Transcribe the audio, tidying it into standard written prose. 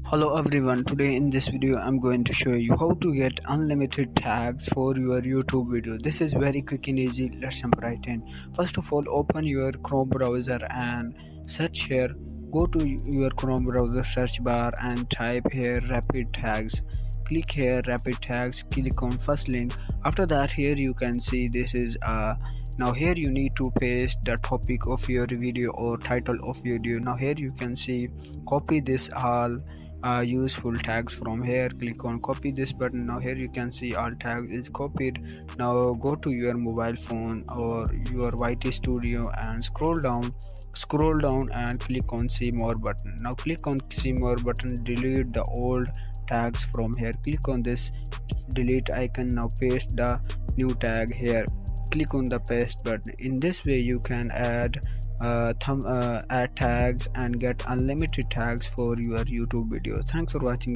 Hello everyone, today in this video I'm going to show you how to get unlimited tags for your YouTube video. This is very quick and easy. Let's jump right in. First of all, open your Chrome browser and search here. Go to your Chrome browser search bar and type here rapid tags. Click here rapid tags, click on first link. After that, here you can see this is now here you need to paste the topic of your video or title of video. Now here you can see copy this all useful tags from here. Click on copy this button. Now here you can see all tags is copied. Now go to your mobile phone or your YT studio and scroll down and click on see more button. Now click on see more button, delete the old tags from here. Click on this delete icon. Now paste the new tag here. Click on the paste button. In this way you can add add tags and get unlimited tags for your YouTube videos. Thanks for watching.